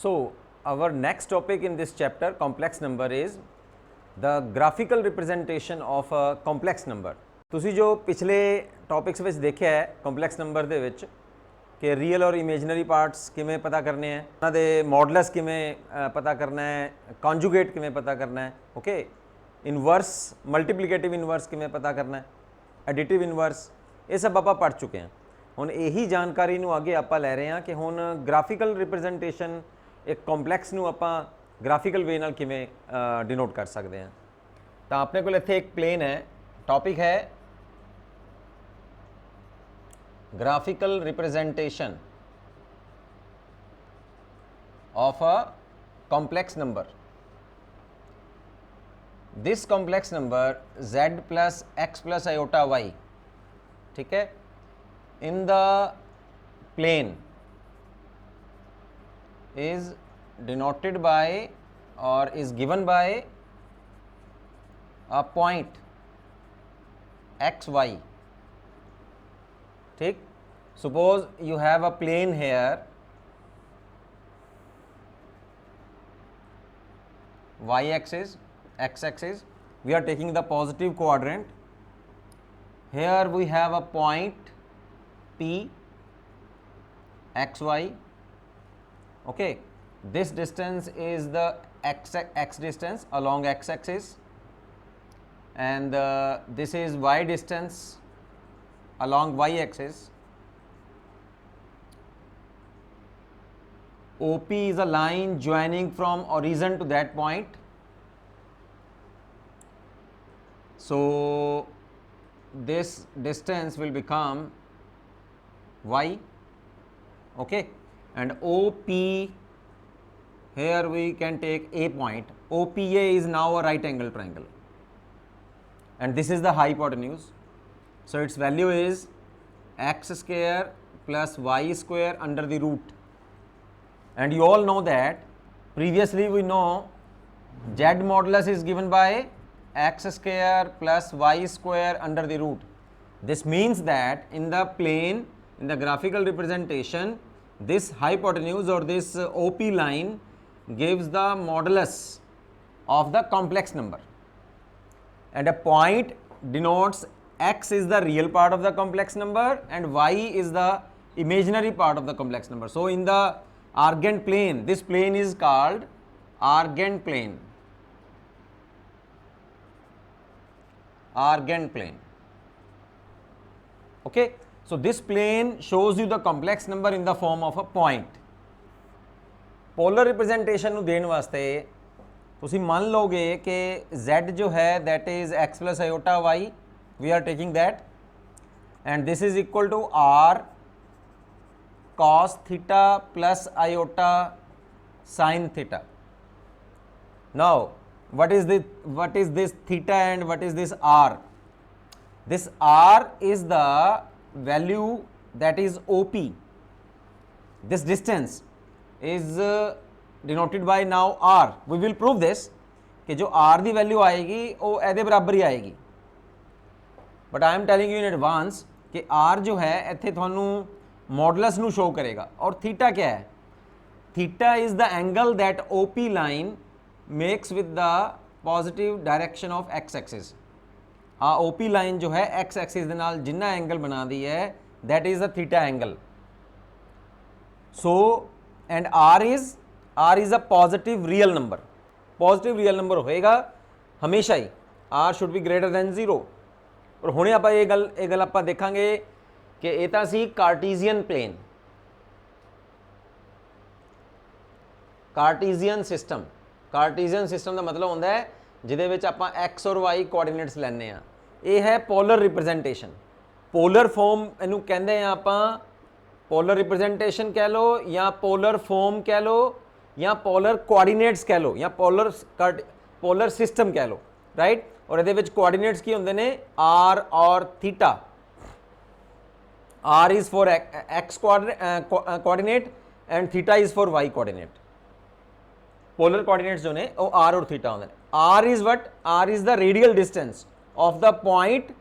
So our next topic in this chapter, complex number, is the graphical representation of a complex number. ਤੁਸੀਂ ਜੋ ਪਿਛਲੇ topics ਵਿੱਚ ਦੇਖਿਆ ਹੈ ਕੰਪਲੈਕਸ ਨੰਬਰ ਦੇ ਵਿੱਚ ਕਿ ਰੀਅਲ ਔਰ ਇਮੇਜਨਰੀ ਪਾਰਟਸ ਕਿਵੇਂ ਪਤਾ ਕਰਨੇ ਹੈ, ਉਹਨਾਂ ਦੇ ਮੋਡਲਸ ਕਿਵੇਂ ਪਤਾ ਕਰਨਾ ਹੈ, ਕੌਨਜੂਗੇਟ ਕਿਵੇਂ ਪਤਾ ਕਰਨਾ ਹੈ, ਓਕੇ, ਇਨਵਰਸ ਮਲਟੀਪਲੀਕੇਟਿਵ ਇਨਵਰਸ ਕਿਵੇਂ ਪਤਾ ਕਰਨਾ ਹੈ, ਐਡੀਟਿਵ ਇਨਵਰਸ, ਇਹ ਸਭ ਆਪਾਂ ਪੜ੍ਹ ਚੁੱਕੇ ਹਾਂ। ਹੁਣ ਇਹੀ ਜਾਣਕਾਰੀ ਨੂੰ ਅੱਗੇ ਆਪਾਂ ਲੈ ਰਹੇ ਹਾਂ ਕਿ ਹੁਣ ਗ੍ਰਾਫਿਕਲ ਰਿਪਰੈਜ਼ੈਂਟੇਸ਼ਨ ਇੱਕ ਕੰਪਲੈਕਸ ਨੂੰ ਆਪਾਂ ਗ੍ਰਾਫਿਕਲ ਵੇ ਨਾਲ ਕਿਵੇਂ ਡਿਨੋਟ ਕਰ ਸਕਦੇ ਹਾਂ। ਤਾਂ ਆਪਣੇ ਕੋਲ ਇੱਥੇ ਇੱਕ ਪਲੇਨ ਹੈ, ਟੌਪਿਕ ਹੈ graphical representation of a complex number. This complex number z plus x plus iota y, ठीक है, in the plane is denoted by or is given by a point x y. ठीक, suppose you have a plane here, y axis, x axis, we are taking the positive quadrant. Here we have a point P xy, okay, this distance is the x distance along x axis, and this is y distance along y axis. OP is a line joining from origin to that point. So this distance will become y, okay, and OP, here we can take a point. OPA is now a right angle triangle, and this is the hypotenuse. So its value is x square plus y square under the root, and you all know that previously we know z modulus is given by x square plus y square under the root. This means that in the plane, in the graphical representation, this hypotenuse or this OP line gives the modulus of the complex number, and a point denotes x is the real part of the complex number and y is the imaginary part of the complex number. So in the Argand plane, this plane is called Argand plane. Argand plane, okay. So this plane shows you the complex number in the form of a point. Polar representation ਨੂੰ ਦੇਣ ਵਾਸਤੇ ਤੁਸੀਂ ਮੰਨ ਲਓਗੇ ਕਿ z ਜੋ ਹੈ that is x plus iota y, we are taking that, and this is equal to r cos theta plus iota sin theta. Now what is this theta and what is this r? This r is the value that is OP. This distance is denoted by now r. We will prove this कि जो r ਦੀ value आएगी वो ਇਹਦੇ बराबर ही आएगी, but I am telling you in advance कि are जो है इत्थे थानू मॉडलस नू शो करेगा। और थीटा क्या है? Theta is the angle that OP line makes with the positive direction of X axis. आ ओपी लाइन जो है एक्स एक्सिस दे नाल जिन्ना एंगल बना दी है that is the theta angle. So and r is a positive real number. Positive real number होएगा हमेशा ही, r should be greater than 0। और हुणे आपां ये गल आपां देखांगे कि ये तां सी Cartesian plane, Cartesian system. Cartesian system का मतलब होंदा है जिहदे विच आपां एक्स और वाई कोआर्डीनेट्स लैंदे आ। ये है पोलर रिप्रजेंटेशन। पोलर फॉर्म इहनूं कहंदे आ आपां, पोलर रिप्रजेंटेशन कह लो या पोलर फॉर्म कह लो या पोलर कोआर्डीनेट्स कह लो या पोलर सिस्टम कह लो, राइट। और ये कोआर्डीनेट्स की होंगे ने आर और थीटा। R is for X coordinate and theta is for Y coordinate. Polar coordinates जो ने वो आर और थीटा होंगे। R is what? R is the radial distance of the point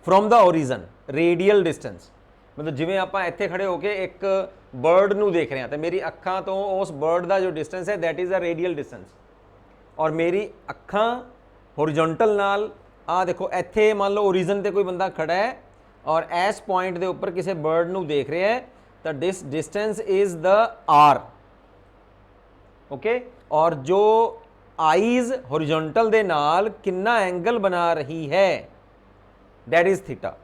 from the origin. Radial distance मतलब जिवें आपां इत्थे खड़े होके एक ਬਰਡ ਨੂੰ ਦੇਖ ਰਿਹਾ ਤੇ ਮੇਰੀ ਅੱਖਾਂ ਤੋਂ ਉਸ ਬਰਡ ਦਾ ਜੋ ਡਿਸਟੈਂਸ ਹੈ that is a radial distance, ਔਰ ਮੇਰੀ ਅੱਖਾਂ ਹੋਰੀਜ਼ੋਨਟਲ ਨਾਲ ਆ ਦੇਖੋ ਇੱਥੇ ਮੰਨ ਲਓ ਓਰੀਜਨ ਤੇ ਕੋਈ ਬੰਦਾ ਖੜਾ ਹੈ ਔਰ ਇਸ ਪੁਆਇੰਟ ਦੇ ਉੱਪਰ ਕਿਸੇ ਬਰਡ ਨੂੰ ਦੇਖ ਰਿਹਾ ਹੈ ਤਾਂ this distance is the r, okay. ਔਰ ਜੋ ਆਈਜ਼ ਹੋਰੀਜ਼ੋਨਟਲ ਦੇ ਨਾਲ ਕਿੰਨਾ ਐਂਗਲ ਬਣਾ ਰਹੀ ਹੈ ਦੈਟ ਇਜ਼ ਥੀਟਾ,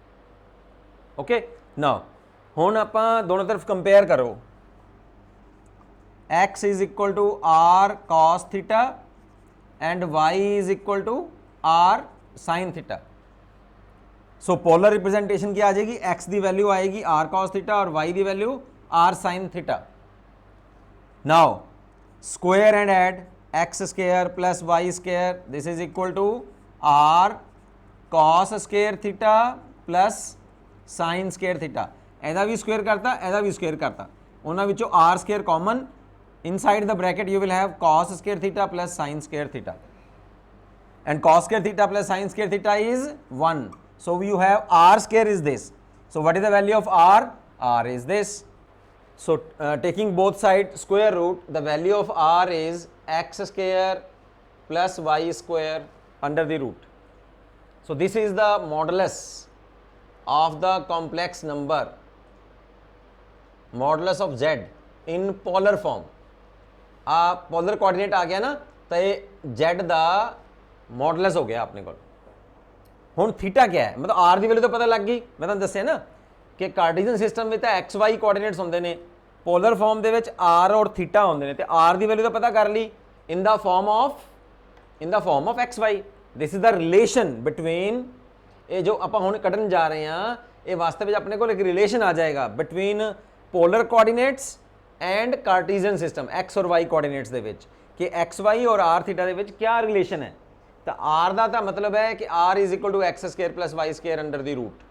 ਓਕੇ। ਨਾ ਹੁਣ ਆਪਾਂ ਦੋਨੋਂ ਤਰਫ ਕੰਪੇਅਰ ਕਰੋ, x is equal to r cos theta and y is equal to r sin theta। So polar representation क्या आ जाएगी, x की वैल्यू आएगी r cos theta और y की value r sin theta। Now square and add x square plus y square this is equal to r cos square theta plus sin square theta. ਇਹਦਾ ਵੀ square करता, ਇਹਦਾ भी square करता, ਉਹਨਾਂ ਵਿੱਚੋਂ r square common, inside the bracket you will have cos square theta plus sin square theta, and cos square theta plus sin square theta is 1, so you have r square is this, so what is the value of r? R is this, so taking both side square root, the value of r is x square plus y square under the root। So this is the modulus of the complex number, modulus of z in polar form। आ polar coordinate आ गया ना तो ये z ਦਾ modulus हो गया अपने को। ਹੁਣ थीटा क्या है, मतलब r ਦੀ ਵੈਲਿਊ ਤਾਂ ਪਤਾ ਲੱਗ ਗਈ, ਮੈਂ ਤੁਹਾਨੂੰ ਦੱਸਿਆ ਨਾ ਕਿ ਕਾਰਟੀਜ਼ਨ ਸਿਸਟਮ ਵਿੱਚ ਤਾਂ x y ਕੋਆਰਡੀਨੇਟਸ ਹੁੰਦੇ ਨੇ, ਪੋਲਰ ਫਾਰਮ ਦੇ ਵਿੱਚ r ਔਰ ਥੀਟਾ ਹੁੰਦੇ ਨੇ, ਤੇ r ਦੀ ਵੈਲਿਊ ਤਾਂ ਪਤਾ ਕਰ ਲਈ in the form of x y। This is the relation between, ਇਹ ਜੋ ਆਪਾਂ ਹੁਣ ਕੱਢਣ ਜਾ ਰਹੇ ਹਾਂ ਇਹ ਵਾਸਤੇ ਵਿੱਚ ਆਪਣੇ ਕੋਲ ਇੱਕ ਰਿਲੇਸ਼ਨ ਆ ਜਾਏਗਾ between polar coordinates and Cartesian system x और वाई कोऑर्डिनेट्स दे विच कि एक्स वाई और आर थीटा दे विच क्या रिलेशन है। तो आर दा तां मतलब है कि R is equal to X square plus Y square under the root.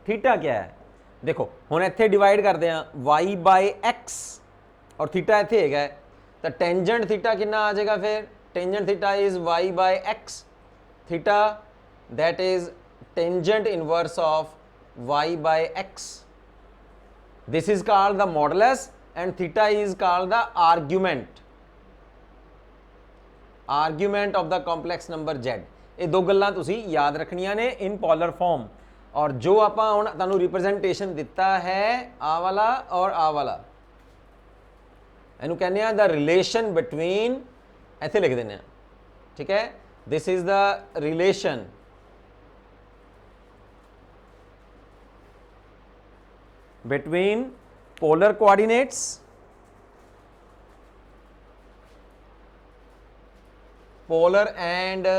Theta क्या है, देखो हुण इत्थे डिवाइड करते हैं वाई बाय एक्स और थीटा इत्थे हैगा, तो टेंजेंट थीटा कितना आ जाएगा, फिर tangent theta is Y by X, theta that is tangent inverse of Y by X. This is called the modulus and theta is called the argument of the complex number z। ਇਹ ਦੋ ਗੱਲਾਂ ਤੁਸੀਂ ਯਾਦ ਰੱਖਣੀਆਂ ਨੇ in polar form। ਔਰ ਜੋ ਆਪਾਂ ਹੁਣ ਤੁਹਾਨੂੰ ਰਿਪਰੈਜ਼ੈਂਟੇਸ਼ਨ ਦਿੱਤਾ ਹੈ ਆ ਵਾਲਾ ਔਰ ਆ ਵਾਲਾ, ਇਹਨੂੰ ਕਹਿੰਦੇ ਆ the relation between, ਇੱਥੇ ਲਿਖ ਦਿੰਦੇ ਆ, ਠੀਕ ਹੈ। this is the relation between polar coordinates polar and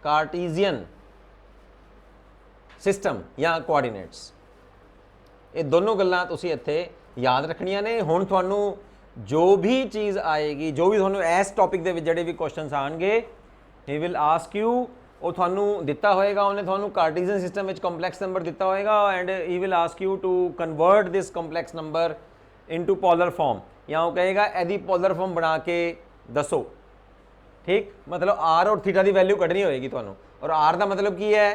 Cartesian system या coordinates। ये दोनों गल्लां तुसीं इत्थे याद रखणियां ने। हुण तुहानूं जो भी चीज़ आएगी, जो भी तुहानूं इस टॉपिक दे विच जिहड़े भी क्वेश्चनस आउणगे, ही विल आस्क यू, ਉਹ ਤੁਹਾਨੂੰ ਦਿੱਤਾ ਹੋਏਗਾ, ਉਹਨੇ ਤੁਹਾਨੂੰ ਕਾਰਟੀਜ਼ਨ ਸਿਸਟਮ ਵਿੱਚ ਕੰਪਲੈਕਸ ਨੰਬਰ ਦਿੱਤਾ ਹੋਏਗਾ and he will ask you to convert this complex number into polar form, ਜਾਂ ਉਹ ਕਹੇਗਾ ਇਹਦੀ ਪੋਲਰ ਫਾਰਮ ਬਣਾ ਕੇ ਦੱਸੋ, ਠੀਕ। ਮਤਲਬ ਆਰ ਔਰ ਥੀਟਾ ਦੀ ਵੈਲਿਊ ਕੱਢਣੀ ਹੋਏਗੀ ਤੁਹਾਨੂੰ, ਔਰ ਆਰ ਦਾ ਮਤਲਬ ਕੀ ਹੈ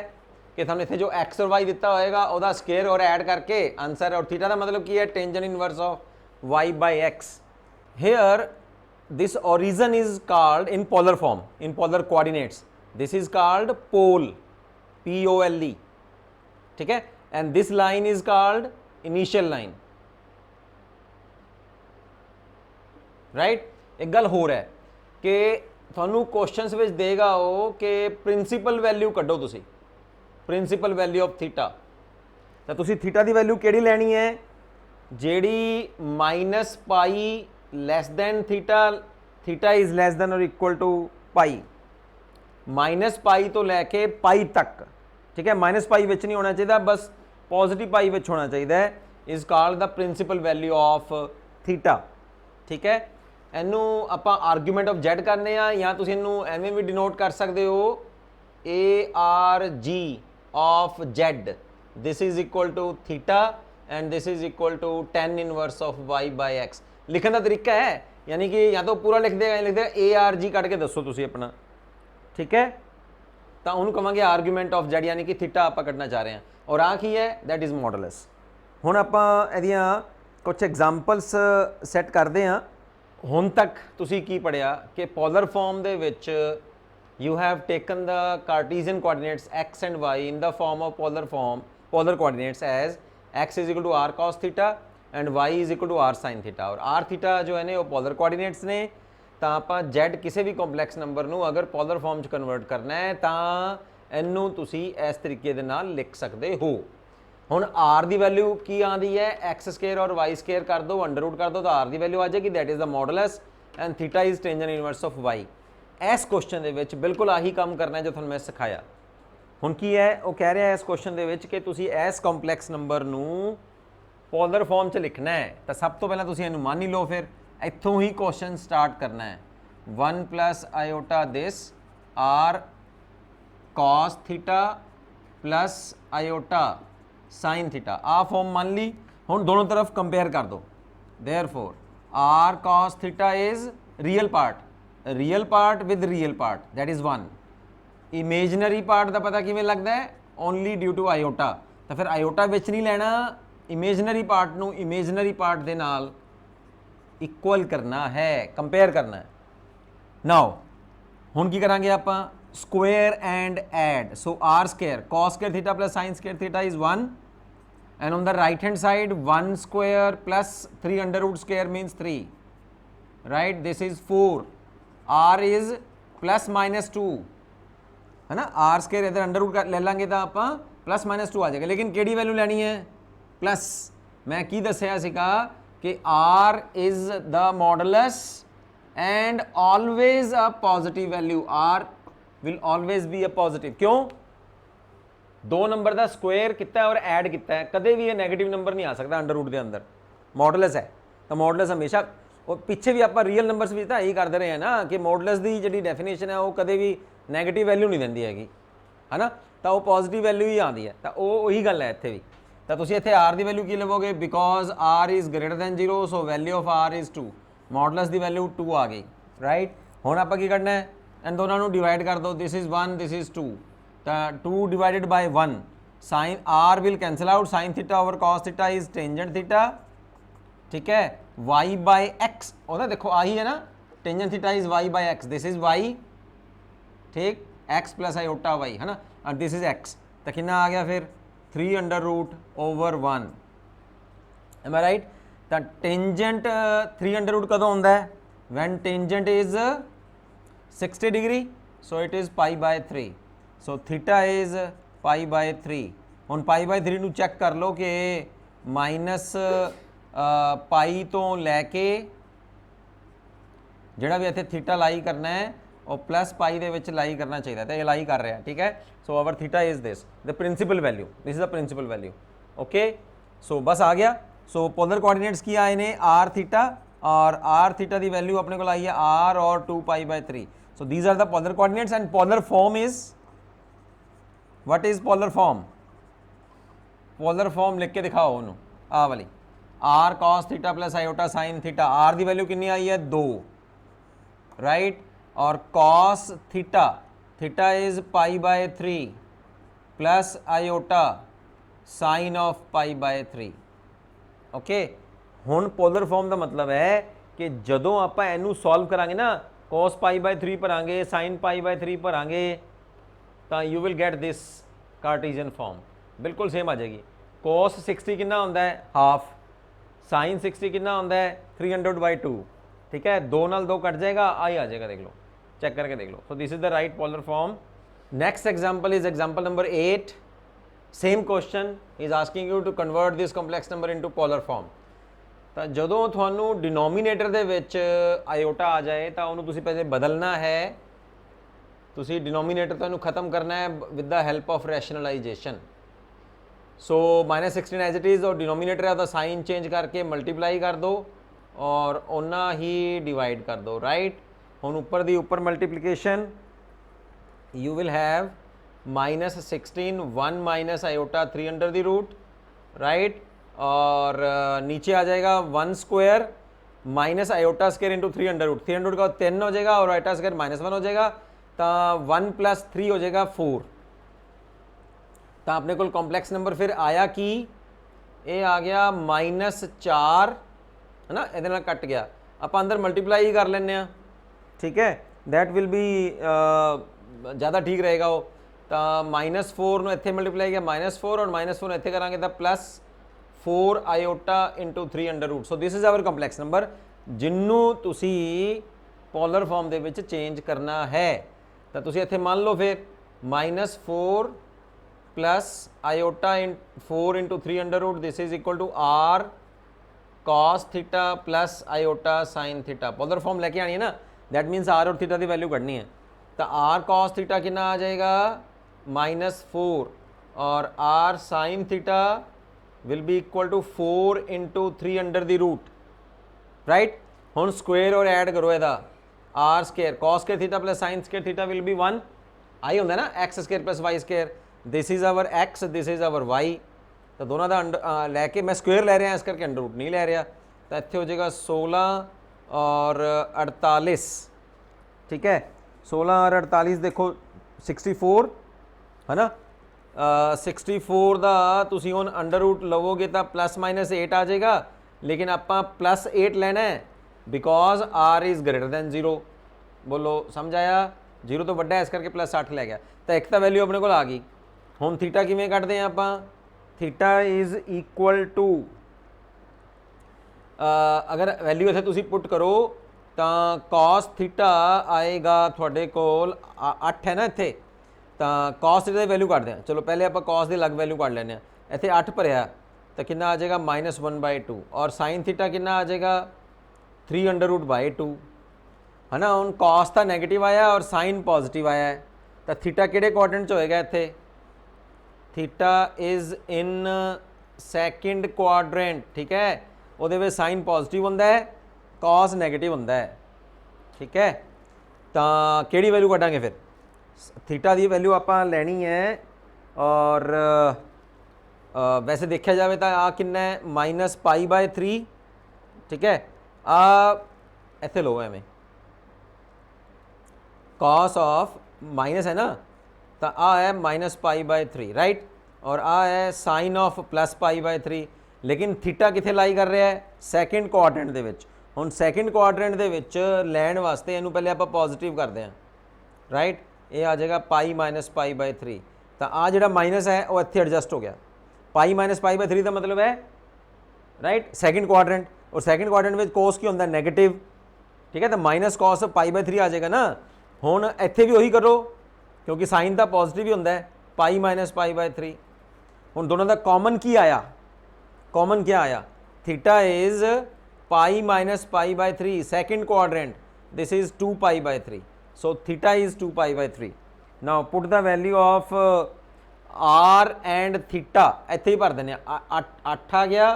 ਕਿ ਤੁਹਾਨੂੰ ਇੱਥੇ ਜੋ ਐਕਸ ਔਰ ਵਾਈ ਦਿੱਤਾ ਹੋਏਗਾ ਉਹਦਾ ਸਕੁਅਰ ਔਰ ਐਡ ਕਰਕੇ ਆਨਸਰ, ਔਰ ਥੀਟਾ ਦਾ ਮਤਲਬ ਕੀ ਹੈ tangent inverse of Y by X. Here this origin is called in polar form, in polar coordinates, this is called pole, P-O-L-E, ठीक है। and this line is called initial line, right। एक गल हो रहा है कि थानू क्वेश्चंस विच देगा वो कि प्रिंसीपल वैल्यू कड्डो तुसी, प्रिंसीपल वैल्यू ऑफ थीटा, तो तुसी थीटा दी वैल्यू केड़ी लैनी है, जेड़ी minus pi less than theta, theta is less than or equal to pi, minus pi तो लैके पाई तक, ठीक है। माइनस पाई विच नहीं होना चाहिए, बस पॉजिटिव पाई विच होना चाहिए, is called the principal value of theta, ठीक है। इनू आपां आर्गूमेंट ऑफ जेड करने आ, या तुसीं इनू एवें भी डिनोट कर सकते हो ARG of Z, this is equal to theta and this is equal to tan inverse of Y by X. लिखने का तरीका है, यानी कि या तो पूरा लिख देगा या लिख देगा ARG कट के दसो तुसी अपना, ठीक है। तो उन्होंने कहेंगे आर्गूमेंट ऑफ जेड, यानी कि थीटा आप कटना चाह रहे हैं, और आ की है दैट इज मॉडुलस। हुण आपां इहदियां ਕੁਝ ਐਗਜ਼ਾਮਪਲਸ ਸੈੱਟ ਕਰਦੇ ਹਾਂ। ਹੁਣ ਤੱਕ ਤੁਸੀਂ ਕੀ ਪੜਿਆ ਕਿ ਪੋਲਰ ਫਾਰਮ ਦੇ ਵਿੱਚ you have taken the Cartesian coordinates x and y in the form of polar coordinates as x is equal to r cos theta and y is equal to r sin theta। और r theta जो है ने वो polar coordinates ने, ਤਾਂ ਆਪਾਂ z ਕਿਸੇ ਵੀ complex number ਨੂੰ ਅਗਰ ਪੋਲਰ ਫਾਰਮ 'ਚ ਕਨਵਰਟ ਕਰਨਾ ਹੈ ਤਾਂ ਇਹਨੂੰ ਤੁਸੀਂ ਇਸ ਤਰੀਕੇ ਦੇ ਨਾਲ ਲਿਖ ਸਕਦੇ ਹੋ। ਹੁਣ r ਦੀ ਵੈਲਿਊ ਕੀ ਆਉਂਦੀ ਹੈ, x ਸਕੁਅਰ ਔਰ y ਸਕੁਅਰ ਕਰ ਦਿਓ, ਅੰਡਰ ਰੂਟ ਕਰ ਦਿਓ ਤਾਂ r ਦੀ ਵੈਲਿਊ ਆ ਜਾਏਗੀ, that is the modulus and theta is tangent inverse of y। ਇਸ ਕੁਐਸਚਨ ਦੇ ਵਿੱਚ ਬਿਲਕੁਲ ਆਹੀ ਕੰਮ ਕਰਨਾ ਹੈ ਜੋ ਤੁਹਾਨੂੰ ਮੈਂ ਸਿਖਾਇਆ। ਹੁਣ ਕੀ ਹੈ, ਉਹ ਕਹਿ ਰਿਹਾ ਇਸ ਕੁਐਸਚਨ ਦੇ ਵਿੱਚ ਕਿ ਤੁਸੀਂ ਇਸ ਕੰਪਲੈਕਸ ਨੰਬਰ ਨੂੰ ਪੋਲਰ ਫਾਰਮ 'ਚ ਲਿਖਣਾ ਹੈ। ਤਾਂ ਸਭ ਤੋਂ ਪਹਿਲਾਂ ਤੁਸੀਂ ਇਹਨੂੰ ਮੰਨ ਹੀ ਲਓ, ਫਿਰ ਇੱਥੋਂ ਹੀ ਕੁਐਸਚਨ ਸਟਾਰਟ ਕਰਨਾ ਹੈ। 1 + iota this r cos theta plus iota sin theta, ਆ ਫਾਰਮ ਮੰਨ ਲਈ। ਹੁਣ ਦੋਨੋਂ ਤਰਫ ਕੰਪੇਅਰ ਕਰ ਦਿਓ। therefore r cos theta is real part with real part, that is 1। imaginary part ਦਾ ਪਤਾ ਕਿਵੇਂ ਲੱਗਦਾ ਹੈ, only due to iota। ਤਾਂ ਫਿਰ iota ਵਿੱਚ ਨਹੀਂ ਲੈਣਾ, imaginary part ਨੂੰ imaginary part ਦੇ ਨਾਲ ਇਕੁਅਲ ਕਰਨਾ ਹੈ, ਕੰਪੇਅਰ ਕਰਨਾ ਹੈ। ਨਾਓ ਹੁਣ ਕੀ ਕਰਾਂਗੇ ਆਪਾਂ, square and add, so r square cos square theta plus sin square theta is 1 and on the right hand side 1 square plus 3 under root square means 3, right? This is 4, r is plus minus 2 है ना, r square इधर under root ले लेंगे तो आप plus minus 2 आ जाएगा, लेकिन केड़ी वैल्यू लेनी है, प्लस। मैं की दसिया सीगा कि r is the modulus and always a positive value, r will always be a positive। क्यों, दो नंबर का स्क्वायर किया और ऐड किया, कदे भी ये नैगेटिव नंबर नहीं आ सकता अंडर रूट के अंदर, मॉडुलस है। तो मॉडुलस हमेशा, और पिछे भी आप रियल नंबर्स भी तो यही करते रहे हैं ना कि मॉडुलस की जी डेफिनेशन है वो कदे भी नैगेटिव वैल्यू नहीं देंदी हैगी, है ना, तो वो पॉजिटिव वैल्यू ही आती है। तो वही गल है इत्थे भी। तो तुसीं इत्थे आर की वैल्यू की लवोगे, because r is greater than 0, so value of r is 2, modulus की वैल्यू 2 आ गई, राइट। हुण आपां की करना है, इन दोनों को डिवाइड कर दो, दिस इज़ 1 दिस इज़ 2, तो 2 divided by 1, sine R will cancel out, sine theta over cos theta is tangent theta, ठीक है। y बाय एक्स, और देखो आही है ना, tangent theta is y by X, this is y, ठीक, x plus iota y है ना, और दिस इज x, तो कितना आ गया फिर 3 अंडर रूट ओवर 1, एम आई राइट। तो टेंजेंट 3 अंडर रूट कदों होंदा है, when tangent is 60 degree, so it is pi by 3, so theta is pi by 3। हुण पाई बाय 3 नूं चैक कर लो कि माइनस पाई तो लैके जिहड़ा भी इत्थे थीटा लाई करना है और प्लस पाई दे विच लाई करना चाहिए, तो ये लाई कर रहा है, ठीक है। So our theta is this the principal value, this is the principal value, okay. So बस आ गया। सो पोलर कोऑर्डिनेट्स की आए ने आर थीटा, और आर थीटा की वैल्यू अपने को आई है आर और 2 pi by 3। So these are the polar coordinates and polar form is, what is polar form, polar form लिख के दिखाओ उन्होंने, आ वाली r cos theta plus iota sine theta, R की वैल्यू कितनी आई है 2, राइट, और cos theta, theta is pi by 3 plus iota sine of pi by 3, okay. हुण पोलर फॉर्म का मतलब है कि जदों आप इनू सॉल्व करांगे ना, कॉस पाई बाय 3 भरांगे, साइन पाई बाय 3 भरांगे, तो you will get this Cartesian form, बिल्कुल सेम आ जाएगी। कॉस 60 कितना होंदा है, हाफ, साइन 60 कितना होंदा है 300/2, ठीक है, 2 नाल 2 कट जाएगा, आई आ जाएगा, देख लो, चेक करके देख लो। So this is the right polar form. Next example is example number 8, same question is asking you to convert this complex number into polar form. तो जदों तुहानू डिनोमीनेटर दे विच आयोटा आ जाए तो उन्होंने तुसीं पहले बदलना है, तुसीं डिनोमीनेटर तुहानू खत्म करना है with the help of rationalization. So -16 as it is, और डिनोमीनेटर है तो साइन चेंज करके मल्टीप्लाई कर दो और उन्ना ही डिवाइड कर दो, राइट। हुण ऊपर दी ऊपर multiplication, you will have -16 1 minus iota 3 under the root, right, और नीचे आ जाएगा 1 square minus iota square into 3 under root, 3 under root का 10 हो जाएगा और आयोटा स्क्वायर -1 हो जाएगा, तो 1 + 3 हो जाएगा 4। तो अपने को कॉम्प्लैक्स नंबर फिर आया कि ਇਹ ਆ ਗਿਆ -4 है ना, ਇਹਦੇ ਨਾਲ ਕੱਟ ਗਿਆ, ਆਪਾਂ ਅੰਦਰ ਮਲਟੀਪਲਾਈ ਹੀ ਕਰ ਲੈਂਦੇ ਆ, ਠੀਕ ਹੈ, ਦੈਟ ਵਿਲ ਬੀ ज़्यादा ठीक रहेगा वो। तो -4 ਨੂੰ ਇੱਥੇ ਮਲਟੀਪਲਾਈ ਗਿਆ -4 और -4 ਨੂੰ ਇੱਥੇ ਕਰਾਂਗੇ ਤਾਂ +4 ਆਇਓਟਾ * 3 under route. So this is our complex number ਜਿਹਨੂੰ ਤੁਸੀਂ ਪੋਲਰ ਫਾਰਮ ਦੇ ਵਿੱਚ ਚੇਂਜ ਕਰਨਾ ਹੈ। ਤਾਂ ਤੁਸੀਂ ਇੱਥੇ ਮੰਨ ਲਓ ਫਿਰ -4 + iota 4 * 3 under root, this is equal to r cos theta + iota sin theta. Polar form लेके आनी है ना, दैट मीन्स r और थीटा की वैल्यू कढ़नी है। तो r cos थीटा कितना आ जाएगा -4 और r sin theta will be equal to 4 * 3 under the root, right. हुण स्क्वेयर और ऐड करो ਇਹਦਾ r² cos square theta + sin square theta will be 1, आई होंदा ना x² + y²। This is our x, this is our y। तो दोनों का लैके मैं स्क्वेयर लै रहा इस करके अंडर रूट नहीं लै रहा। तो इत्थे हो जाएगा 16 और 48, ठीक है। 16 और 48 देखो 64 है ना, 64 का तुसी हुण अंडर रूट लवोगे तो +-8 आ जाएगा, लेकिन आपां +8 लेना है because r is greater than 0। बोलो समझ आया, 0 तो वड्डा इस करके +8 लै गया। तो एक तो वैल्यू अपने को आ गई। हुण थीटा किवें कढदे हैं आपां, थीटा इज़ इक्वल टू अगर वैल्यू इत्थे तुसी पुट करो तो cos थीटा आएगा थोड़े कोल 8 है ना इत्थे, तो cos थीटा की वैल्यू कढदे हैं। चलो पहले आप cos की अलग वैल्यू कढ लैंदे हैं। इत्थे 8 भरिया तो कितना आ जाएगा -1/2 और sin थीटा कितना आ जाएगा 3 अंडर रूट बाई 2 है ना। हुण cos तो नैगेटिव आया और sin पॉजिटिव आया है, तो थीटा किहड़े क्वाड्रेंट च होएगा इत्थे, theta is in second quadrant, ठीक है। वो साइन पॉजिटिव होंदा है, कॉस नैगेटिव होंदा है, ठीक है। तो केड़ी वैल्यू कटांगे फिर, थीटा की वैल्यू आपां लैनी है। और वैसे देखा जाए तो आ कितना है -π/3, ठीक है। इत्थे लो एवें कॉस ऑफ माइनस है ना, तो आ है -π/3, राइट। और आ है साइन ऑफ +π/3, लेकिन थीटा किथे लाई कर रहा है, सैकेंड क्वाड्रेंट दे विच। हुण सैकेंड क्वाड्रेंट दे विच लैण वास्ते इनू पहले आपां पॉजिटिव करते हैं, राइट। ये आ जाएगा π - π/3। तो आ जिहड़ा माइनस है वो इत्थे एडजस्ट हो गया। π - π/3 का मतलब है, राइट, सैकेंड क्वाड्रेंट। और सैकेंड क्वाड्रेंट में कोस की होंदा नैगेटिव, ठीक है। तो -cos π/3 आ जाएगा ना। हुण इत्थे भी वही करो क्योंकि साइन तो पॉजिटिव ही होंदा है, π - π/3। हुण दोनों का कॉमन की आया, कॉमन क्या आया, theta is π - π/3 second quadrant, this is 2π/3। So theta is 2π/3। Now put the value of r and theta, इत्थे ही भर देने 8 आ गया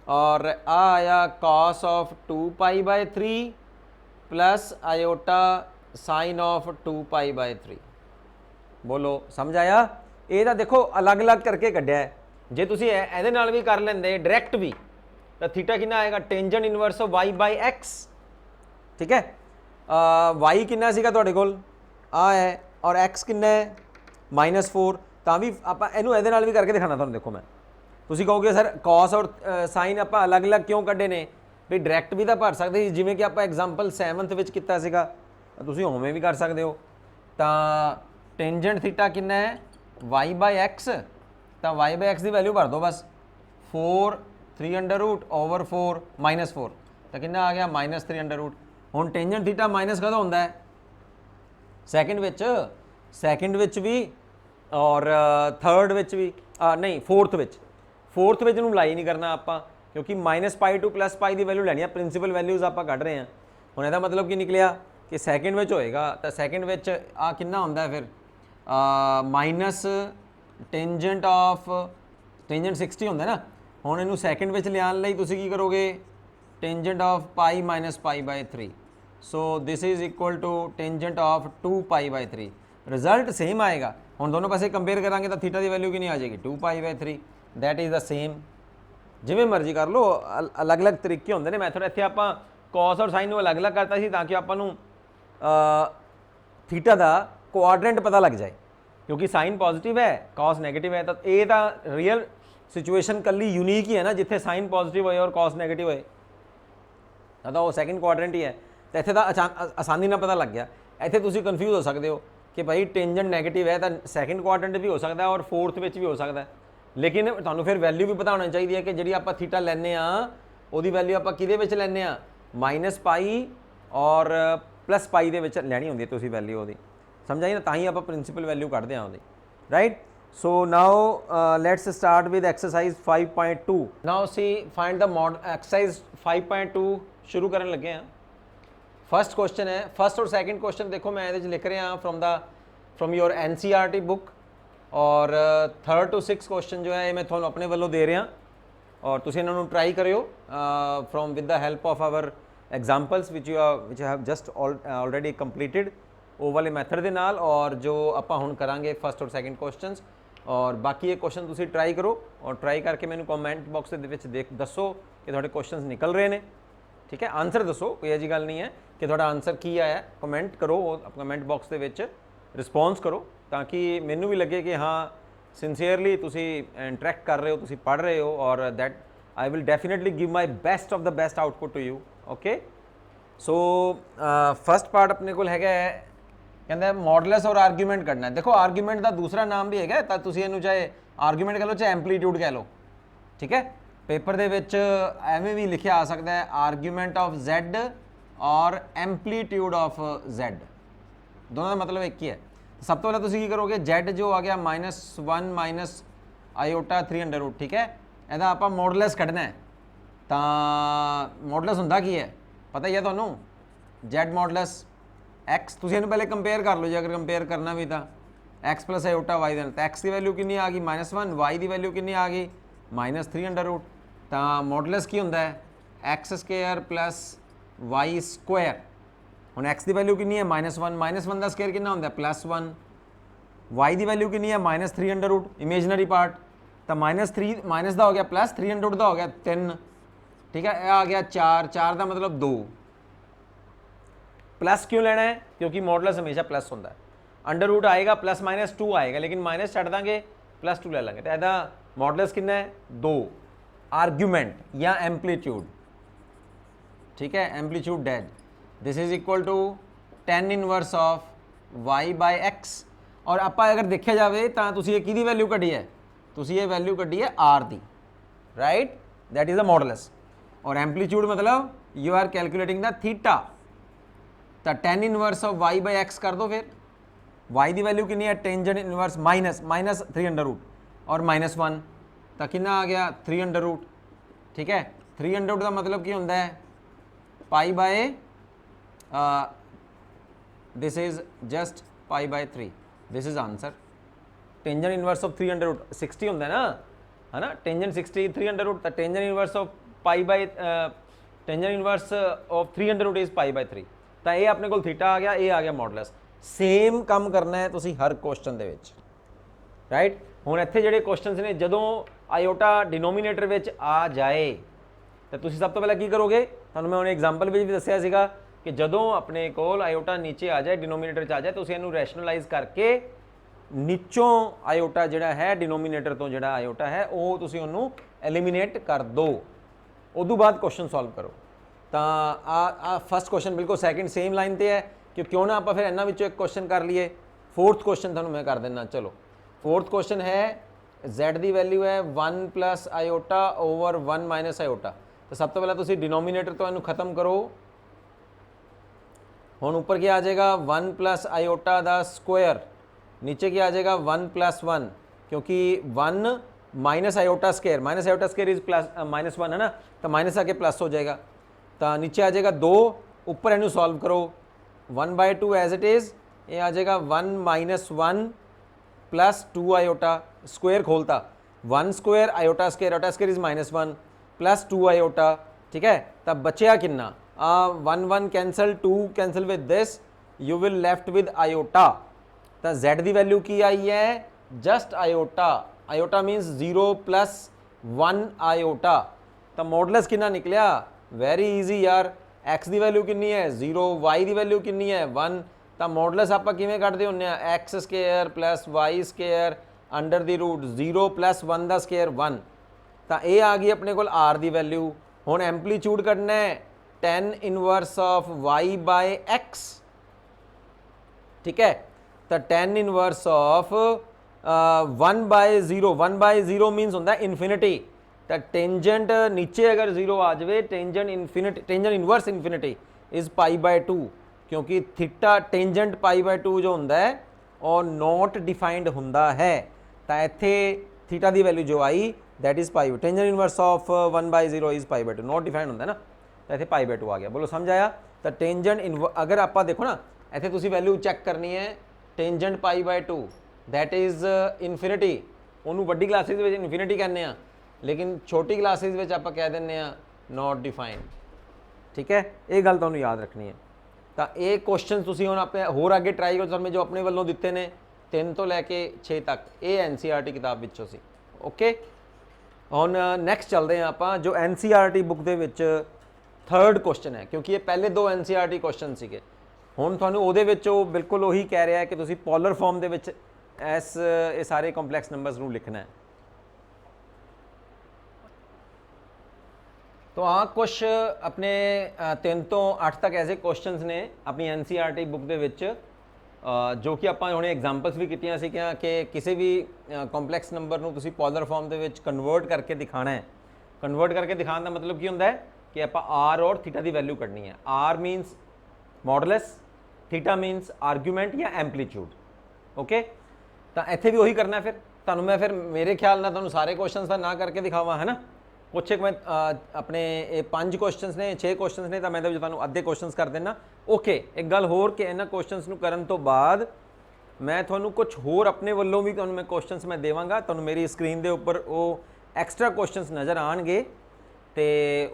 और आ आया cos of 2π/3 plus iota sine of 2π/3। बोलो समझ आया। ये तो देखो अलग अलग करके कढ़िया है। जे तुसी इहदे नाल भी कर लेंदे डायरैक्ट भी, तो थीटा कितना आएगा, टेंजेंट इनवर्स ऑफ y/x, ठीक है। y कितना सीगा तुहाडे कोल आ है और x कितना है -4। तो भी आप इनू इहदे नाल भी करके दिखाना तुहानूं। देखो मैं, तुसी कहोगे सर कॉस और साइन आप अलग अलग क्यों कढ़े ने, भी डायरैक्ट भी तो भर सकते जिवें कि आप एग्जाम्पल 7th विच कीता सीगा, तुसी उवें भी कर सकते हो। तो टेंजेंट थीटा कितना है y/x, तो y/x की वैल्यू भर दो बस, 4 3 अंडर रूट ओवर 4 -4, तो कितना आ गया -3 अंडर रूट। हुण टेंजेंट थीटा माइनस कदों होंदा है, सैकेंड विच भी और थर्ड विच भी, नहीं फोर्थ विच नूं लाई नहीं करना आपां, क्योंकि -π to +π की वैल्यू लैनी है। प्रिंसीपल वैल्यूज़ आप कढ़ रहे हैं। हुण इहदा मतलब की निकलिया कि सैकेंड विच होएगा, तो सैकेंड विच आ कितना होंदा है फिर माइनस टेंजेंट ऑफ टेंजेंट 60 होंदा ना। हुण इनू सैकेंड विच लियाण लई तुसीं की करोगे, tangent of π - π/3। So this is equal to tangent of 2π/3। Result same आएगा। हुण दोनों पासे कंपेयर करांगे तो थीटा की वैल्यू कितनी आ जाएगी 2π/3, दैट इज़ द सेम। जिवें मर्जी कर लो, अलग अलग तरीके होंदे ने मैथड। इत्थे आपां कॉस और साइन अलग अलग करता सी ताकि आपां नूं थीटा का क्वाड्रेंट पता लग जाए, क्योंकि साइन पॉजिटिव है कॉस नैगेटिव है। तो ये रियल सिचुएशन कल्ली यूनीक ही है ना, जिथे साइन पॉजिटिव होए और कॉस नैगेटिव होए, तो वो सैकेंड क्वाड्रेंट ही है। तो इत्थे तो आसानी ना पता लग गया। इत्थे तुसीं कन्फ्यूज हो सकते हो कि भाई टेंजेंट नैगेटिव है तो सैकेंड क्वाड्रेंट भी हो सकता है और फोर्थ में भी हो सकता है, लेकिन तुहानूं फिर वैल्यू भी पता होनी चाहिए है कि जिहड़ी आपां थीटा लैने आ उहदी वैल्यू आपां किहदे विच लैने आ, -पाई और +पाई दे विच लैनी हुंदी है तुसीं वैल्यू उहदी, समझ आई ना, तां ही आपां प्रिंसीपल वैल्यू कढदे आ उहदी, right. So now let's start with exercise 5.2। Now see find the exercise 5.2 शुरू करन लगे हैं। फर्स्ट क्वेश्चन है, फर्स्ट और सैकेंड क्वेश्चन देखो मैं ये लिख रहा फ्रॉम योर NCERT बुक, और 3rd to 6th क्वेश्चन जो है ये मैं थोड़ा अपने वालों दे रहा और तुम इन्होंने ट्राई करियो from with the help of our examples which you have just already completed वो वाले मैथड के नाल, और जो आपां हुण करांगे फर्स्ट और सैकेंड क्वेश्चनस, और बाकी ये क्वेश्चन तुसीं ट्राई करो और ट्राई करके मैनूं कॉमेंट बॉक्स दे विच दसो कि तुहाडे क्वेश्चनस निकल रहे हैं, ठीक है। आंसर दसो, कोई ऐसी गल नहीं है कि तुहाडा आंसर की आया, कमेंट करो कमेंट बॉक्स के विच रिस्पॉन्स करो, ताकि मैनू भी लगे कि हाँ सिंसीयरली तुसी इंटरैक्ट कर रहे हो, तुसी पढ़ रहे हो, और that I will definitely give my best of the best output to you, okay. So first part अपने को है कहते मॉडुलस और आर्ग्यूमेंट करना है। देखो आर्ग्यूमेंट का दूसरा नाम भी है, तो तुसी इहनूं चाहे आर्ग्यूमेंट कह लो चाहे एम्पलीट्यूड कह लो, ठीक है। पेपर दे विच एवें भी लिखिया आ सकता है आर्ग्यूमेंट ऑफ Z और एम्पलीट्यूड ऑफ Z, दोनों का मतलब एक ही है। सब तो पहले तुसीं की करोगे, Z जो आ गया -1 माइनस आयोटा 3√, ठीक है, ਇਹਦਾ ਆਪਾਂ मॉडुलस कढ़ना है, तो मॉडुलस हुंदा की है पता ही है तुहानूं, Z मॉडुलस X, तुसीं इहनूं पहले कंपेयर कर लो, जे अगर कंपेयर करना भी तो X + आयोटा Y देना, तो X की वैल्यू कितनी आ गई -1, Y की वैल्यू कितनी आ गई -3√, तो मॉडुलस की हुंदा है x² + y²। हुण x की वैल्यू कितनी है -1 का स्केयर कितना होंदा है +1, y की वैल्यू कितनी है -3√, इमेजनरी पार्ट, तो -3 माइनस का हो गया प्लस 300 का हो गया 3, ठीक है, यह आ गया 4 का मतलब 2। प्लस क्यों लेना है, क्योंकि मॉडुलस हमेशा प्लस होंदा है, अंडर रूट आएगा +-2 आएगा, लेकिन माइनस छड्ड दांगे +2 ले लेंगे, तो इसका मॉडुलस कितना है 2। आर्ग्यूमेंट या एम्पलीट्यूड, ठीक है, एम्पलीट्यूड डेड, this is equal to tan inverse of y/x, और आप अगर देखा जाए तो तुसीं ये किहदी वैल्यू कढ़ी है, तुसीं ये वैल्यू कढ़ी है r दी, right, that is the modulus. और एम्पलीट्यूड मतलब you are calculating the theta, तो tan इनवर्स ऑफ y/x कर दो, फिर y की वैल्यू कितनी है, टेंजेंट इनवर्स माइनस 300 और -1, तो कितना आ गया 300, ठीक है। 300 का मतलब की होंदा है π/, this is just π/3, this is answer. Tangent inverse of 300 60 होंदा है ना, है ना, टेंजेंट 60 300, तो tangent inverse of tangent inverse of 300 is π/3, तो ये अपने को थीटा आ गया, ये आ गया मॉडुलस। सेम काम करना है तुसीं हर क्वेश्चन दे विच, राइट। हुण इत्थे जिहड़े क्वेश्चनस ने जदों आयोटा डिनोमीनेटर विच आ जाए तो तुसीं सब तो पहले की करोगे, तुहानूं मैं हुणे एग्जाम्पल भी दस्सिया सीगा कि जदों अपने कोल आयोटा नीचे आ जाए, डिनोमीनेटर च आ जाए, तुसीं इहनूं रैशनलाइज करके नीचों आयोटा जिहड़ा है डिनोमीनेटर तो जिहड़ा आयोटा है वो तुसीं उहनूं एलिमीनेट कर दो, उदों बाद क्वेश्चन सॉल्व करो। तो आ फर्स्ट क्वेश्चन बिल्कुल सैकेंड सेम लाइन पर है कि क्यों ना आप फिर इन्हां विचों एक क्वेश्चन कर लीए। फोर्थ क्वेश्चन तुहानूं मैं कर देना, चलो फोर्थ क्वेश्चन है Z की वैल्यू है 1 + आयोटा ओवर 1 - आयोटा, तो सब तो पहले तुसीं डिनोमीनेटर तो इन्हूं खत्म करो। हुण ऊपर क्या आ जाएगा 1 + आयोटा दा स्क्वायर, नीचे क्या आ जाएगा 1 + 1, क्योंकि 1 - आयोटा स्क्वायर इज -1 है ना, तो माइनस आके प्लस हो जाएगा, तो नीचे आ जाएगा 2, ऊपर इन्हूं सॉल्व करो 1/2 एज इट इज़, ये आ जाएगा 1 - 1 + 2 आयोटा, स्क्वायर खोलता 1 square iota square is -1 + 2 iota, ठीक है। तब बचया कितना 1 cancel, 2 cancel with this, you will left with iota. तो Z की वैल्यू की आई है जस्ट आयोटा, आयोटा मीनस 0 + 1 आयोटा, तो मॉडुलस कितना निकलिया, वेरी ईजी यार। X की वैल्यू कितनी है 0, Y की वैल्यू कितनी है 1, तो मॉडुलस आप किवें कढ़दे हुंदे आ x² + y² under the root 0 + 1 का स्केयर 1, ਤਾਂ ਇਹ ਆ ਗਈ ਆਪਣੇ ਕੋਲ r ਦੀ ਵੈਲਿਊ। ਹੁਣ ਐਂਪਲੀਟਿਊਡ ਕੱਢਣਾ ਹੈ tan inverse of y by x, ठीक है। तो tan इनवर्स ऑफ 1/0, 1/0 मीनस होंगे इनफिनिटी। तो टेंजेंट नीचे अगर 0 आ जाए, tangent infinity, tangent inverse infinity is π/2, क्योंकि थीटा टेंजेंट π/2 जो होंगे है और नॉट डिफाइंड होंगे है। तो इत्थे थीटा की वैल्यू जो आई that is π, tangent inverse of 1/0 is π/2, not defined होंगे ना, तो इत्थे π/2 आ गया। बोलो समझ आया। तो टेंजेंट अगर आप देखो ना इत्थे तुसी वैल्यू चैक करनी है, टेंजेंट π/2 दैट इज इनफिनिटी, उन्होंने वड्डी क्लासिस में इनफिनिटी कहने आ, लेकिन छोटी क्लासिस में आप कह दें नॉट डिफाइंड, ठीक है। ये गल तुहानूं याद रखनी है। तो ये क्वेश्चन तुसीं हुण अपने होर अगे ट्राई करो, तुहानूं जो अपने वालों दिते ने 3 तो लैके 6 तक, ये NCERT किताब विचों सी। ओके, हुण नैक्सट चलते हैं आपां जो NCERT बुक दे विच थर्ड क्वेश्चन है, क्योंकि ये पहले 2 NCERT क्वेश्चन सीगे। हुण तुहानूं उहदे विच ओह बिल्कुल उही कह रहा है कि तुसीं पोलर फॉर्म दे विच ये सारे कंपलैक्स नंबर्स नूं लिखना है। तो कुछ अपने 3 तो 8 तक ऐसे क्वेश्चंस ने अपनी NCERT बुक दे विच, जो कि आपां हुणे एग्जाम्पल्स भी कीतियां सीगियां कि किसी भी कंपलैक्स नंबर नूं तुसीं polar form they which convert करके दिखाना है। कन्वर्ट करके दिखाने का मतलब की हुंदा है कि आपां R और थीटा की वैल्यू कढनी है। R मीनस मॉडुलस, थीटा मीनस आर्गूमेंट या एंपलीट्यूड। ओके, तो इत्थे भी वही करना है। फिर तुहानूं मैं फिर मेरे ख्याल नाल तुहानूं सारे क्वेश्चंस का ना करके दिखावां, है ना। कुछ एक मैं अपने 5 क्वेश्चंस ने 6 क्वेश्चंस ने, तो मैं तुहानूं अद्धे क्वेश्चंस कर देना। ओके, एक गल होर कि इन्हां क्वेश्चंस नूं करन तो बाद मैं तुहानूं कुछ होर अपने वल्लों भी तुहानूं मैं क्वेश्चंस मैं देवांगा। तुहानूं मेरी स्क्रीन दे उपर वो एक्सट्रा क्वेश्चंस नज़र आउणगे, तो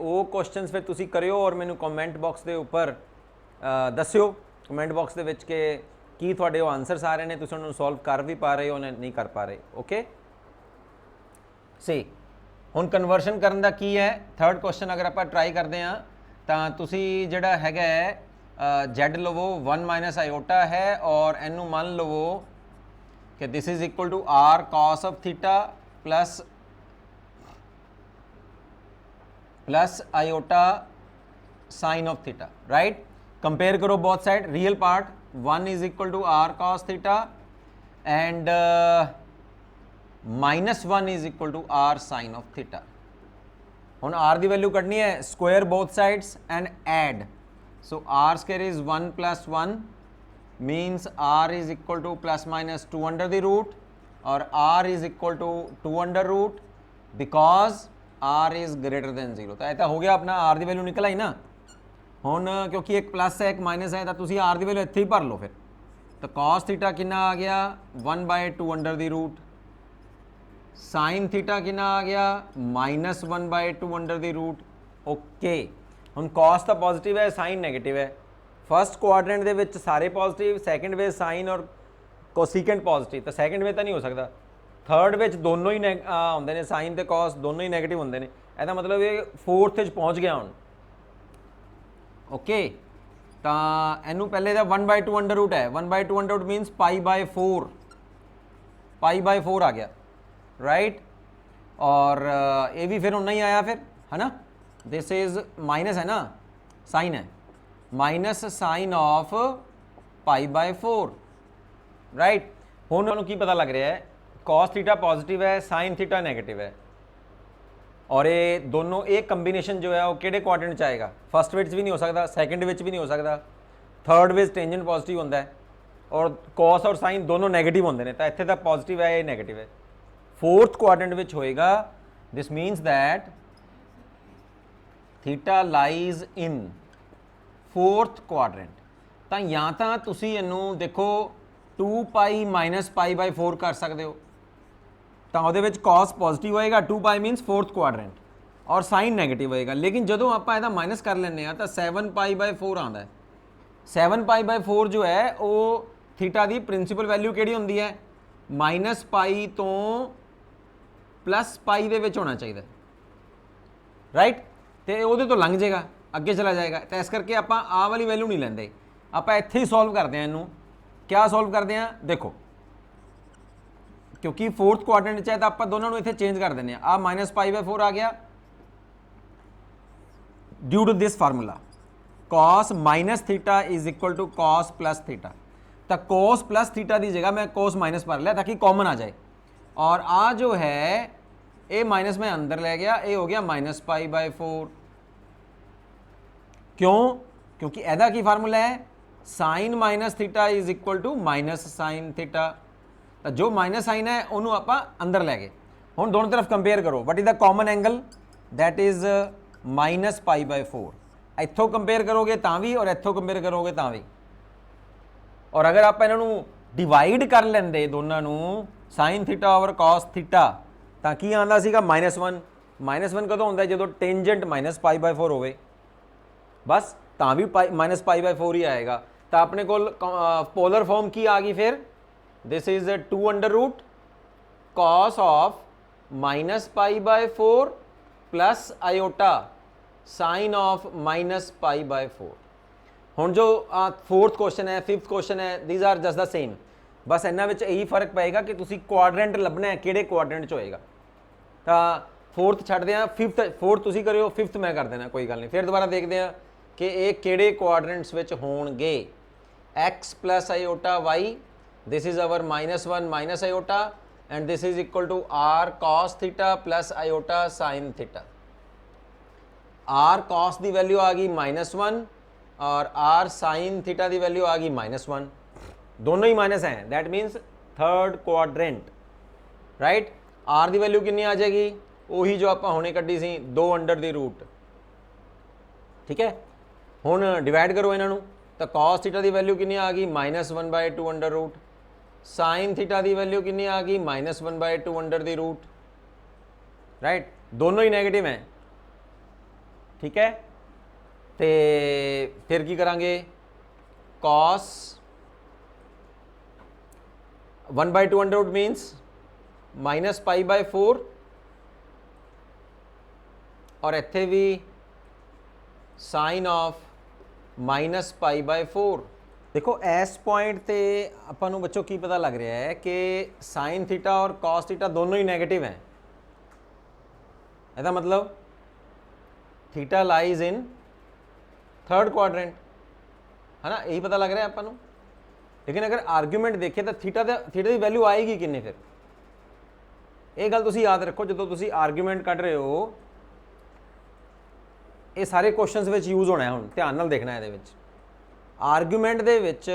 वो क्वेश्चंस फिर तुसीं करियो और मैनूं कमेंट बॉक्स के उपर दस्सियो, कमेंट बॉक्स के विच कि तुहाडे वो आंसर्स आ रहे हैं, तुसीं उन्हां नूं सॉल्व कर भी पा रहे हो नहीं कर पा रहे। ओके, सी हुण कन्वर्शन करन दा की है। थर्ड क्वेश्चन अगर आप ट्राई करते हैं तो तुसीं जिहड़ा हैगा Z लवो 1 माइनस आयोटा है और इनू मान लवो कि this is equal to R cos of theta plus iota sine of theta, right. Compare करो both side, real part 1 is equal to R cos theta and -1 is equal to R sine of theta. हुण R की value कढनी है, square both sides and add, so R square is 1 + 1 means R is equal to ±2 under the root और R is equal to 2 under root because R is greater than 0। तो ऐसा हो गया अपना R की वैल्यू निकल आई ना। हुण क्योंकि एक प्लस है एक माइनस है, तो तुसीं R की वैल्यू इत्थे ही भर लो फिर। तो cos थीटा कितना आ गया 1/2 under the root, sine theta कितना आ गया -1/2 अंडर द रूट। ओके, हुण cos तो पॉजिटिव है, साइन नैगेटिव है। फर्स्ट क्वाड्रेंट दे विच सारे पॉजिटिव, सैकेंड वे साइन और कोसीकेंट पॉजिटिव, तो सैकेंड वे तो नहीं हो सकता। थर्ड विच दोनों ही होंदे ने, साइन ते कॉस दोनों ही नैगेटिव होंदे ने। ਇਹਦਾ मतलब ये फोर्थ च पहुँच गया हुण। ओके, तो इनू पहले तो 1/2 अंडर रूट है, 1/2 अंडर रूट मीनस π/4, π/4 आ गया, राइट। और ये भी फिर उतना ही आया फिर, है ना। दिस इज माइनस है ना, साइन है, माइनस साइन ऑफ π/4, राइट। हुण तुहानूं की पता लग रहा है, cos थीटा पॉजिटिव है, साइन थीटा नैगेटिव है, और ये दोनों एक कंबीनेशन जो है वो किहड़े क्वाड्रेंट च आएगा, फर्स्ट विच भी नहीं हो सकता, सैकेंड विच भी नहीं हो सकता, थर्ड विच टेंजेंट पॉजिटिव होंदा है और cos और साइन दोनों नैगेटिव होंदे ने। तो इत्थे तां पॉजिटिव है, ये नैगेटिव है। फोर्थ क्वाड्रेंट विच होएगा, this means that theta lies in fourth quadrant. तो या तो तुसीं इहनूं देखो 2π - π/4 कर सकते हो, तो वो cos पॉजिटिव होएगा, 2π मीनस फोर्थ क्वाड्रेंट, और साइन नैगेटिव होएगा। लेकिन जो आप इहदा माइनस कर लें तो 7π/4 आता है। 7π/4 जो है वो थीटा की प्रिंसीपल वैल्यू किहड़ी होंदी है, -π तो +π दे विच होना चाहिए, राइट। तो वो तो लंघ जाएगा, अगे चला जाएगा। तो इस करके आप आ वाली वैल्यू नहीं लेंदे, आप इत्थे ही सॉल्व करते हैं। इनू क्या सॉल्व करते हैं, देखो क्योंकि फोर्थ क्वाड्रेंट च है तो आप दोनों को इतने चेंज कर देने आ -π/4 आ गया due to this formula cos minus theta is equal to cos plus theta. तो cos प्लस थीटा की जगह मैं cos माइनस पर लिया ताकि कॉमन आ जाए, और आ जो है ये माइनस में अंदर ले गया, ये हो गया -π/4। क्यों? क्योंकि एदा की फार्मूला है sine minus theta is equal to minus sine theta. तो जो माइनस साइन है उन्होंने आप अंदर लै गए। हुण दोनों तरफ कंपेयर करो, what is the common angle, that is -π/4। इत्थों कंपेयर करोगे तो भी और इत्थों कंपेयर करोगे तो भी। और अगर आप इन्हों डिवाइड कर लेंदे दोनों sign theta over cos theta तो की आंदा सीगा -1। -1 कदों होंदा जो टेंजेंट -π/4 होवे, बस तो भी -π/4 ही आएगा। तो अपने को पोलर फॉर्म की आ गई फिर, this is 2 cos of -π/4 plus iota sine of -π/4। हुण जो फोर्थ क्वेश्चन है, फिफ्थ क्वेश्चन है, these are just the same, बस इन्हां विच यही फर्क पेगा कि तुसी क्वाड्रेंट लभना है किहड़े क्वाड्रेंट च होएगा। तो फोर्थ छड्डदे आ, फोर्थ तुसी करियो, फिफ्थ मैं कर देना, कोई गल नहीं। फिर दोबारा देखते हैं कि ये किहड़े क्वाड्रेंट्स विच होणगे। x plus iota y, this is our -1 minus iota, and this is equal to r cos theta plus iota sine theta. r cos की वैल्यू आ गई -1 और r साइन थीटा की वैल्यू आ गई -1, दोनों ही माइनस हैं, that means third quadrant, right. r की वैल्यू कितनी आ जाएगी, वही जो आप हुणे कड्डी सी 2√, ठीक है। हुण डिवाइड करो इन्हों, तो cos थीटा की वैल्यू कितनी आ गई -1/2√, साइन थीटा की वैल्यू कितनी आ गई -1/2√, राइट। दोनों ही नेगेटिव हैं, ठीक है। तो फिर की करांगे, cos 1/2√, मीन्स -π/4, और इत्थे भी साइन ऑफ -π/4। देखो इस पॉइंट ते आपां नूं बच्चों की पता लग रहा है कि साइन थीटा और cos थीटा दोनों ही नेगेटिव हैं। इसका मतलब theta lies in third quadrant, है ना, यही पता लग रहा है आपां नूं। लेकिन अगर आर्ग्यूमेंट देखें तो थीटा की वैल्यू आएगी किन्नी, फिर ये गल तुसीं याद रखो जो तुसीं आर्ग्यूमेंट कढ़ रहे हो, ये सारे क्वेश्चनस विच यूज होना है। हुण ध्यान नाल देखना है, ये आर्ग्यूमेंट दे विच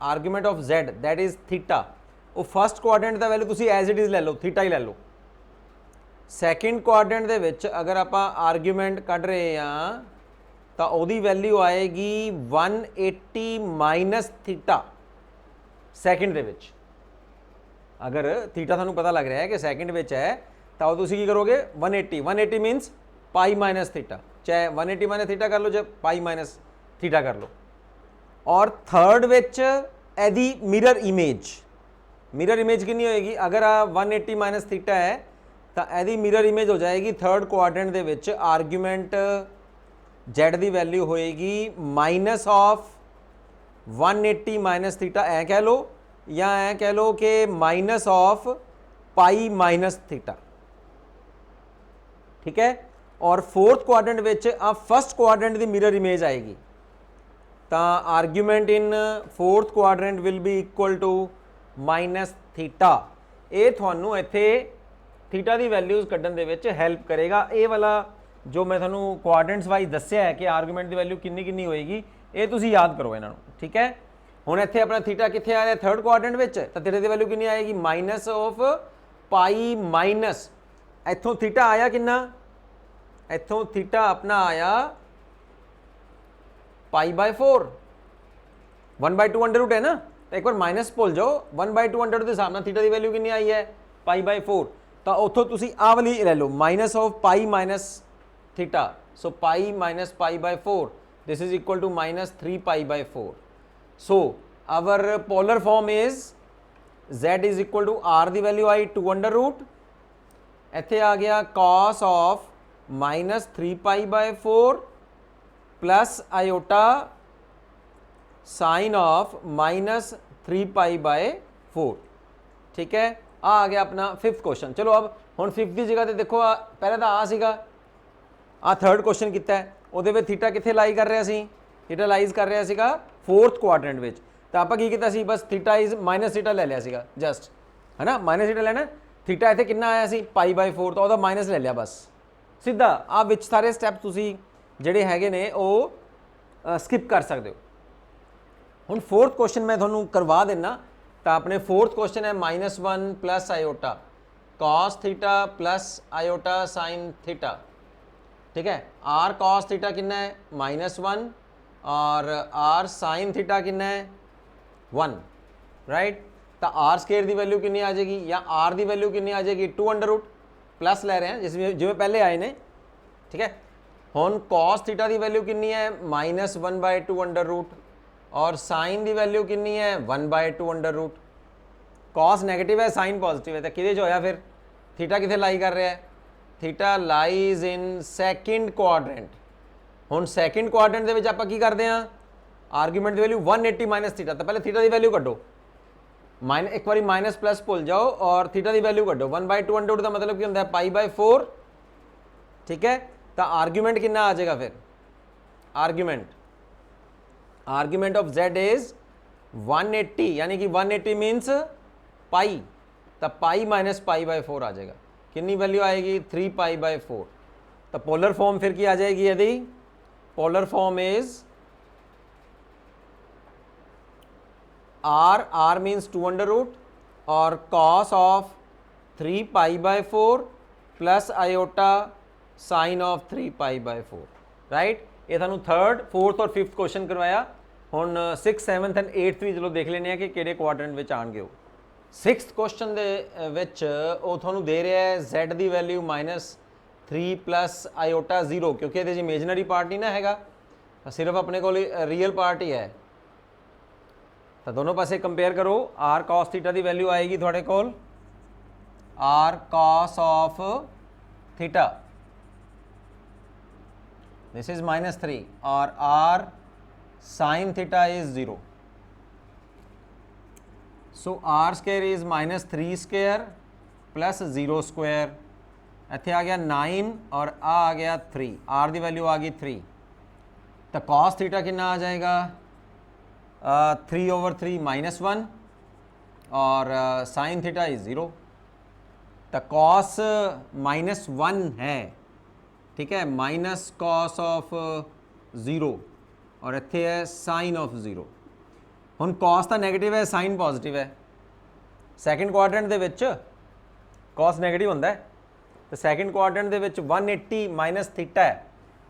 argument of Z that is theta, वो फर्स्ट क्वाड्रेंट का वैल्यू तुसीं एज इट इज ले लो, थीटा ही ले लो। सैकेंड क्वाड्रेंट दे विच अगर आप आर्ग्यूमेंट कढ़ रहे हैं तो उसकी वैल्यू आएगी 180 माइनस थीटा सैकेंड दे विच। अगर थीटा थानू पता लग रहा है कि सैकेंड विच है तो तुसीं की करोगे 180 मीनस पाई माइनस थीटा, चाहे 180 माइनस थीटा कर लो, चाहे पाई माइनस थीटा कर लो। और थर्ड विच एदी मिरर इमेज कितनी होएगी, अगर 180 माइनस थीटा है तो एदी मिरर इमेज हो जाएगी थर्ड क्वाड्रेंट दे विच आर्ग्यूमेंट Z की वैल्यू होएगी माइनस ऑफ 180 माइनस थीटा, ऐ कह लो, या ऐ कह लो कि minus of pi minus theta, ठीक है। और फोर्थ क्वाड्रेंट विच फर्स्ट क्वाड्रेंट की मिरर इमेज आएगी, तो argument in fourth quadrant will be equal to minus theta. ये थानू इत्थे थीटा की वैल्यूज़ कड्ढण दे विच हैल्प करेगा। ये वाला जो मैं थानू क्वाड्रेंट्स वाइज दस्सिया है कि आर्गूमेंट की वैल्यू किन्नी किन्नी होएगी, ये तुसी याद करो इन्हों, ठीक है। हुण इत्थे अपना थीटा कित्थे आ रहा है, थर्ड क्वाड्रेंट विच, तो थीटा की वैल्यू किन्नी आएगी माइनस ऑफ पाई माइनस, इत्थों थीटा आया किन्ना, इत्थों थीटा अपना आया π/4, 1/2 है ना, तो एक बार माइनस भूल जाओ, 1/2 के हिसाब नाल थीटा की वैल्यू किन्नी आई है π/4, तो उत्थों तुसी आ वाली ले लो minus of pi minus theta, so pi minus π/4, this is equal to -3π/4। So our polar form is Z is equal to R की वैल्यू आई 2√, इत्थे आ गया cos of -3π/4 plus iota sine of -3π/4। ठीक है आ गया अपना 5th क्वेश्चन। चलो अब हुण 5th की जगह ते देखो पहले तो आ सीगा आ 3rd क्वेश्चन किया है उहदे विच थीटा कित्थे लाई कर रहा सी थीटा लाइज कर रहा सीगा 4th क्वाड्रेंट विच तो आपां की कीता सी बस थीटा इज माइनस थीटा ले लिया सीगा जस्ट है ना माइनस थीटा लेना थीटा इत्थे कितना आया सी π/4 तो उहदा माइनस ले लिया बस सीधा आ विच सारे स्टैप तुसीं जिहड़े हैगे ने वो स्किप कर सकते हो। हुण 4th क्वेश्चन मैं तुहानूं करवा देना तो अपने 4th क्वेश्चन है -1 plus iota cos theta plus iota sine theta ठीक है आर कॉस थीटा कितना है -1 और आर साइन थीटा कितना है 1 राइट तो आर स्केयर की वैल्यू कितनी आ जाएगी या आर की वैल्यू कितनी आ जाएगी 2 प्लस ले रहे हैं जिसमें पहले आए ने ठीक है। हुण कॉस थीटा की वैल्यू कितनी है -1/2 और साइन की वैल्यू कितनी है 1/2 कॉस नैगेटिव है साइन पॉजिटिव है तो किहदे च होया फिर थीटा कित्थे लाई कर रहा है theta lies in second quadrant. हुण सैकेंड क्वाड्रेंट दे विच आपां की करदे हां आर्गूमेंट की वैल्यू 180 माइनस थीटा तो पहले थीटा की वैल्यू कड्डो एक बार माइनस प्लस भुल जाओ और थीटा की वैल्यू कड्डो 1/2 का मतलब की होंदा है π/4 ठीक है तो आर्गूमेंट कितना आ जाएगा फिर आर्गूमेंट ऑफ z इज 180 यानी कि 180 मीन्स पाई तो पाई माइनस π/4 आ जाएगा कितनी वैल्यू आएगी 3π/4 तो पोलर फॉर्म फिर की आ जाएगी यदि polar form is r means 2 और cos of 3π/4 plus iota sine of 3π/4 right ये थानू 3rd 4th और 5th क्वेश्चन करवाया हुण 6th 7th एंड 8th भी चलो देख लेने कि किहड़े क्वाड्रेंट विच आउणगे वो 6th क्वेश्चन दे विच वो थानू दे रहा है z की वैल्यू -3 प्लस आयोटा 0 क्योंकि ये इमेजनरी पार्ट नहीं ना हैगा सिर्फ अपने को रियल पार्ट ही है तो दोनों पासे कंपेयर करो आर कॉस थीटा की वैल्यू आएगी थोड़े कोल R cos of theta this is -3 और R sine theta is 0 so R square is -3 square plus 0 square इत्थे आ गया 9 और आ गया 3 आर की वैल्यू आ गई 3 तो कॉस थीटा कितना आ जाएगा 3/3 -1 और साइन थीटा इज 0 तो कॉस -1 है ठीक है माइनस कॉस ऑफ 0 और इत्थे है साइन ऑफ 0 हुण कॉस तो नैगेटिव है साइन पॉजिटिव है सैकेंड क्वाड्रेंट दे विच कॉस नैगेटिव होंदा है तो सैकेंड क्वाड्रेंट दे विच 180 माइनस थीटा है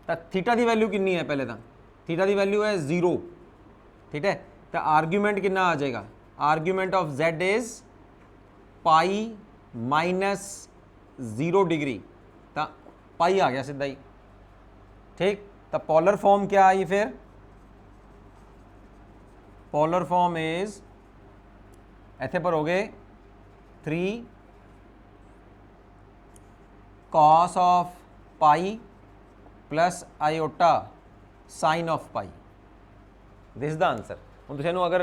तो थीटा की वैल्यू कितनी है पहले तो थीटा की वैल्यू है 0 ठीक है तो आर्ग्यूमेंट कितना आ जाएगा argument of z is pi -0 degree तो पाई आ गया सीधा ही ठीक तो पोलर फॉर्म क्या आई फिर पोलर फॉर्म इज इत्थे भरोगे 3 cos of pi plus iota sine of pi this the answer हम तुम अगर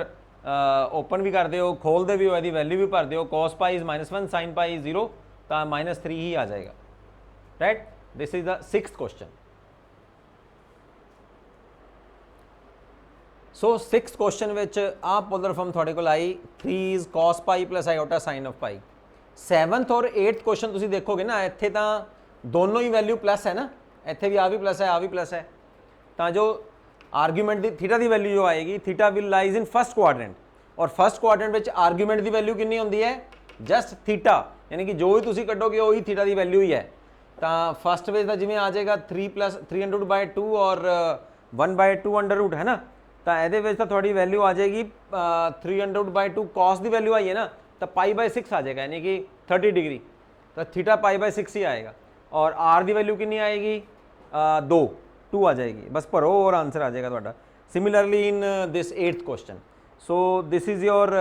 ओपन भी करते हो खोलते भी हो यदि वैल्यू भी भरते हो cos pi is -1 sine pi is 0 तो -3 ही आ जाएगा right this is the 6th question so 6th question विच आ पोलर फॉर्म थोड़े को आई 3 is cos pi plus iota sine of pi 7th और 8th क्वेश्चन तुम देखोगे ना इत्थे तो दोनों ही वैल्यू प्लस है ना इत्थे भी आ भी प्लस है आ भी प्लस है तो जो आर्ग्यूमेंट की थीटा की वैल्यू जो आएगी theta will lies in first quadrant और फर्स्ट क्वाड्रेंट में आर्ग्यूमेंट की वैल्यू कितनी होती है जस्ट थीटा यानी कि जो भी तुम कटोगे वही थीटा की वैल्यू ही है तो फर्स्ट में तो जिमें आ जाएगा 3 + 300/2 और 1/2 है ना तो ये तो थोड़ी वैल्यू आ जाएगी 300/2 कॉस की वैल्यू आई है ना तो π/6 आ जाएगा यानी कि 30 डिग्री तो थीटा π/6 ही आएगा और आर की वैल्यू कितनी आएगी 2 आ जाएगी बस भरो और आंसर आ जाएगा थोड़ा similarly in this 8th question so this is your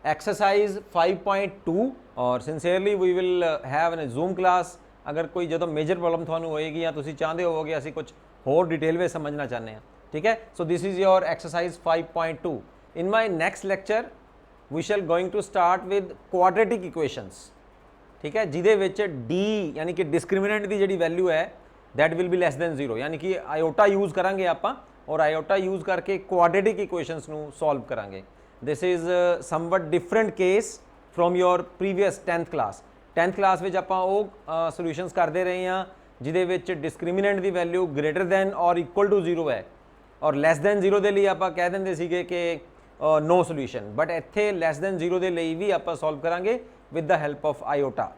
exercise 5.2 और sincerely we will have an Zoom class अगर कोई जो मेजर प्रॉब्लम थानू होएगी या तुसी चाहते होवोगे असी कुछ होर डिटेल में समझना चाहते हैं ठीक है so this is your exercise 5.2 in my next lecture we shall going to start with quadratic equations, ਠੀਕ ਹੈ, ਜਿਹਦੇ ਵਿੱਚ ਡੀ ਯਾਨੀ ਕਿ ਡਿਸਕ੍ਰਿਮੀਨੈਂਟ ਦੀ ਜਿਹੜੀ ਵੈਲਿਊ ਹੈ that will be less than 0, यानी कि आयोटा यूज़ करांगे आप और आयोटा यूज़ करके क्वाड्रेटिक इक्वेशंस नू सॉल्व करांगे। This is somewhat different case from your previous 10th class. 10th class में आप सोल्यूशंस करते रहे हैं जिहदे विच डिस्क्रिमिनेंट की वैल्यू ग्रेटर दैन और इक्वल टू 0 है और लैस दैन 0 के लिए आप कह देंगे सीगे कि नो सोल्यूशन, बट इत्थे लैस दैन 0 के लिए भी आप सॉल्व करांगे with the help of iota.